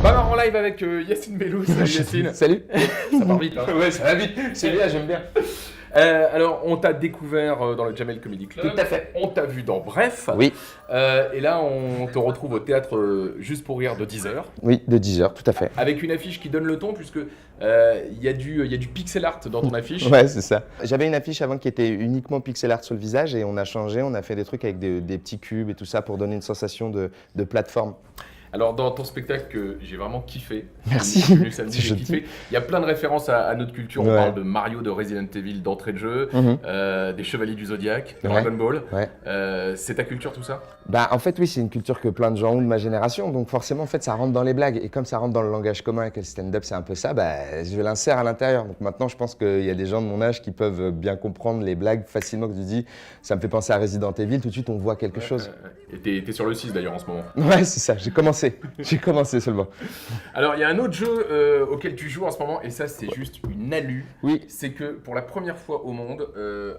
Bamar en live avec Yacine Bellou. Salut Yacine. Salut. Ça part vite. Hein. Ouais, ça va vite. C'est bien, j'aime bien. Alors, on t'a découvert dans le Jamel Comedy Club. Tout à fait. On t'a vu dans Bref. Oui. Et là, on te retrouve au théâtre Juste pour rire de 10h. Oui, de 10h, tout à fait. Avec une affiche qui donne le ton, puisque il y a du pixel art dans ton affiche. Ouais, c'est ça. J'avais une affiche avant qui était uniquement pixel art sur le visage et on a changé, on a fait des trucs avec des petits cubes et tout ça pour donner une sensation de plateforme. Alors, dans ton spectacle que j'ai vraiment kiffé, Merci. venu samedi, C'est j'ai gentil. kiffé. Il y a plein de références à notre culture. On Ouais. parle de Mario, de Resident Evil d'entrée de jeu, des Chevaliers du Zodiac, de Ouais. Dragon Ball. Ouais. C'est ta culture tout ça? Bah, en fait, oui, c'est une culture que plein de gens ont de ma génération, donc forcément, en fait, ça rentre dans les blagues. Et comme ça rentre dans le langage commun et que le stand-up, c'est un peu ça, bah, je l'insère à l'intérieur. Donc maintenant, je pense qu'il y a des gens de mon âge qui peuvent bien comprendre les blagues facilement. Que tu dis, ça me fait penser à Resident Evil, tout de suite, on voit quelque chose. Et t'es sur le 6 d'ailleurs en ce moment. Ouais, c'est ça, j'ai commencé seulement. Alors, il y a un autre jeu auquel tu joues en ce moment, et ça, c'est juste une alu. Oui. C'est que pour la première fois au monde,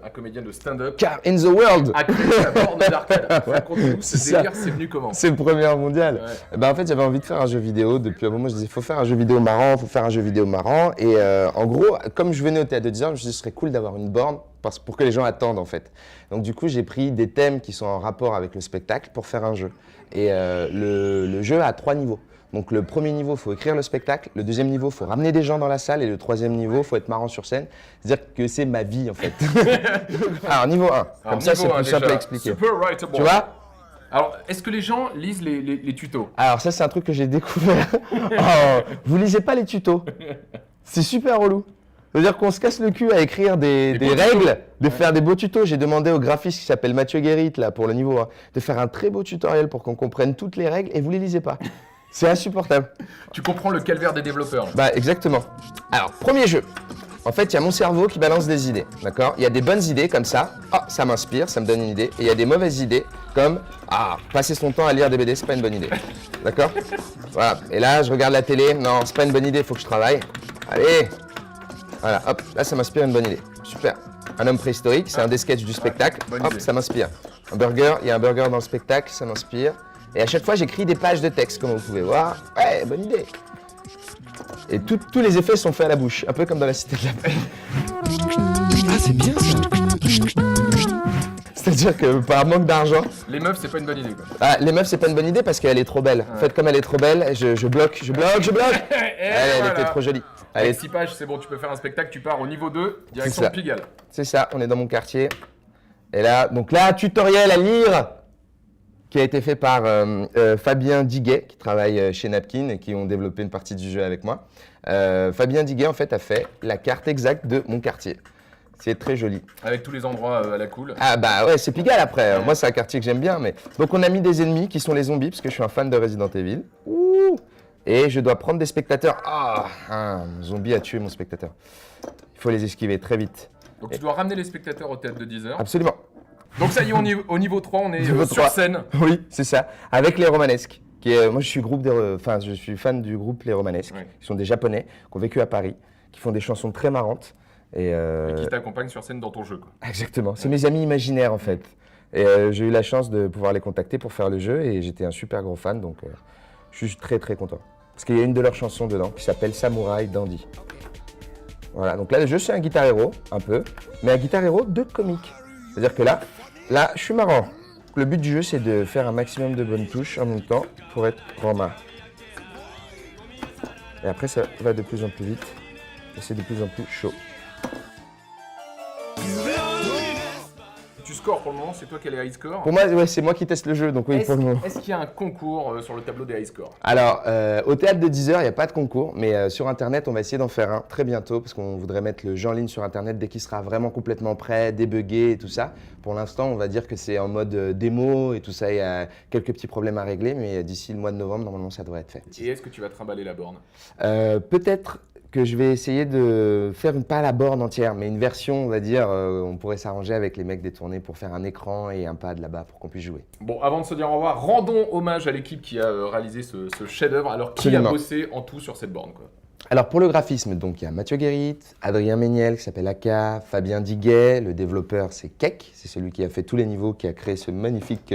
un comédien de stand-up Car in the world, a créé sa borne d'arcade. Raconte-nous c'est ce ça. délire, c'est venu comment? c'est le premier mondial. Ouais. Bah, en fait, j'avais envie de faire un jeu vidéo. Depuis un moment, je disais, faut faire un jeu vidéo marrant, faut faire un jeu vidéo marrant. Et en gros, comme je venais au théâtre de 10 heures, je me suis dit, ce serait cool d'avoir une borne pour que les gens attendent, en fait. Donc, du coup, j'ai pris des thèmes qui sont en rapport avec le spectacle pour faire un jeu. Et le jeu a 3 niveaux. Donc, le premier niveau, il faut écrire le spectacle. Le deuxième niveau, il faut ramener des gens dans la salle. Et le troisième niveau, il faut être marrant sur scène. C'est-à-dire que c'est ma vie, en fait. Alors, niveau 1. Alors, Comme ça, c'est niveau un, plus simple déjà, à expliquer. Super writable. Tu vois? Alors, est-ce que les gens lisent les tutos? Alors ça, c'est un truc que j'ai découvert. Oh, vous lisez pas les tutos. C'est super relou. C'est-à-dire qu'on se casse le cul à écrire des beaux règles, de Ouais. faire des beaux tutos. J'ai demandé au graphiste qui s'appelle Mathieu Guérit, là, pour le niveau 1, de faire un très beau tutoriel pour qu'on comprenne toutes les règles et vous les lisez pas. C'est insupportable. Tu comprends le calvaire des développeurs. Bah exactement. Alors, premier jeu. En fait, il y a mon cerveau qui balance des idées, d'accord? Il y a des bonnes idées comme ça, ah, ça m'inspire, ça me donne une idée. Et il y a des mauvaises idées comme, ah, passer son temps à lire des BD, c'est pas une bonne idée, d'accord? Voilà, et là, je regarde la télé, non, c'est pas une bonne idée, il faut que je travaille. Allez, voilà, hop, là, ça m'inspire une bonne idée, super. Un homme préhistorique, c'est un des sketchs du spectacle, bonne hop, idée. ça m'inspire. Un burger, il y a un burger dans le spectacle, ça m'inspire. Et à chaque fois, j'écris des pages de texte, comme vous pouvez voir. Ouais, bonne idée. Et tous les effets sont faits à la bouche, un peu comme dans la Cité de la Paix. Ah, c'est bien ça. C'est-à-dire que par manque d'argent, Les meufs, c'est pas une bonne idée, quoi. les meufs, c'est pas une bonne idée parce qu'elle est trop belle. En fait, comme elle est trop belle, je bloque. Elle était trop jolie. Allez, Avec 6 pages, c'est bon, tu peux faire un spectacle, tu pars au niveau 2, direction ça. de Pigalle. c'est ça, on est dans mon quartier. Et là, donc là, tutoriel à lire qui a été fait par Fabien Diguet, qui travaille chez Napkin et qui ont développé une partie du jeu avec moi. Fabien Diguet, en fait, a fait la carte exacte de mon quartier. C'est très joli. Avec tous les endroits à la cool. Ah bah ouais, c'est Pigalle après. Moi, c'est un quartier que j'aime bien. Mais donc, on a mis des ennemis qui sont les zombies, parce que je suis un fan de Resident Evil. Ouh. Et je dois prendre des spectateurs. Ah, un zombie a tué mon spectateur. Il faut les esquiver très vite. Donc tu dois ramener les spectateurs au théâtre de 10h. Absolument. Donc ça y est, au niveau 3, on est Niveau sur 3. scène. Oui, c'est ça. Avec les Romanesques. Moi, je suis fan du groupe Les Romanesques. Ouais. Qui sont des Japonais qui ont vécu à Paris, qui font des chansons très marrantes. Et Qui t'accompagne sur scène dans ton jeu, quoi. exactement. C'est mes amis imaginaires en fait. Et j'ai eu la chance de pouvoir les contacter pour faire le jeu et j'étais un super gros fan, donc je suis très très content. Parce qu'il y a une de leurs chansons dedans qui s'appelle Samurai Dandy. Voilà, donc là le jeu c'est un Guitar Hero, un peu, mais un Guitar Hero de comique. C'est-à-dire que là je suis marrant. Le but du jeu c'est de faire un maximum de bonnes touches en même temps pour être grand-mât. Et après ça va de plus en plus vite et c'est de plus en plus chaud. Tu scores pour le moment, c'est toi qui as les high scores. Pour moi, ouais, c'est moi qui teste le jeu, donc oui, pour le moment. Est-ce qu'il y a un concours sur le tableau des high scores? Alors, au théâtre de 10h, il n'y a pas de concours, mais sur Internet, on va essayer d'en faire un très bientôt, parce qu'on voudrait mettre le jeu en ligne sur Internet dès qu'il sera vraiment complètement prêt, débugué et tout ça. Pour l'instant, on va dire que c'est en mode démo et tout ça, il y a quelques petits problèmes à régler, mais d'ici le mois de novembre, normalement, ça devrait être fait. Et est-ce que tu vas trimballer la borne? Peut-être que je vais essayer de faire pas la borne entière, mais une version, on va dire, on pourrait s'arranger avec les mecs des tournées pour faire un écran et un pad là-bas pour qu'on puisse jouer. Bon, avant de se dire au revoir, rendons hommage à l'équipe qui a réalisé ce chef-d'œuvre. Alors, qui Absolument. a bossé en tout sur cette borne, quoi? Alors pour le graphisme, donc il y a Mathieu Guérit, Adrien Méniel qui s'appelle Aka, Fabien Diguet, le développeur c'est Keck, c'est celui qui a fait tous les niveaux, qui a créé ce magnifique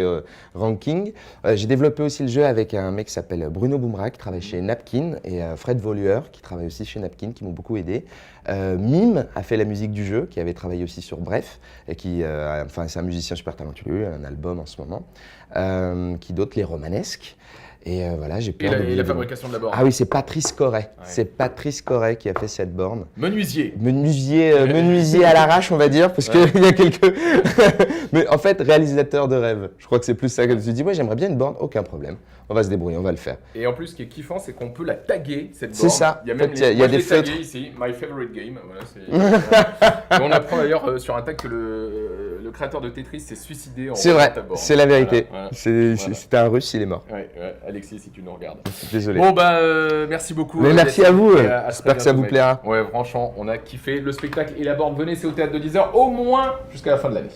ranking. J'ai développé aussi le jeu avec un mec qui s'appelle Bruno Boumra qui travaille chez Napkin et Fred Volueur qui travaille aussi chez Napkin qui m'ont beaucoup aidé. Mime a fait la musique du jeu, qui avait travaillé aussi sur Bref et qui, enfin c'est un musicien super talentueux, un album en ce moment. Qui d'autre, les Romanesques. Et voilà, j'ai plein Et la fabrication de la borne. Ah oui, c'est Patrice Corret. C'est Patrice Corret qui a fait cette borne. Menuisier. Menuisier à l'arrache, on va dire, parce qu'il y a quelques... Mais en fait, réalisateur de rêve. Je crois que c'est plus ça que tu dis, ouais, j'aimerais bien une borne, aucun problème. On va se débrouiller, on va le faire. Et en plus, ce qui est kiffant, c'est qu'on peut la taguer, cette borne. C'est ça. Il y a même En fait, il y a des feutres. ici, My Favorite Game. Voilà, et on apprend d'ailleurs sur un tag que le créateur de Tetris s'est suicidé en C'est vrai, ta borne. c'est la vérité. Voilà. C'était un russe, il est mort. Ouais, Alexis, si tu nous regardes. Désolé. Bon, bah, merci beaucoup. Mais merci à vous. Et à très J'espère que ça bientôt, vous mec. plaira. Ouais, franchement, on a kiffé le spectacle et la borne. Venez, c'est au théâtre de 10h, au moins jusqu'à la fin de l'année.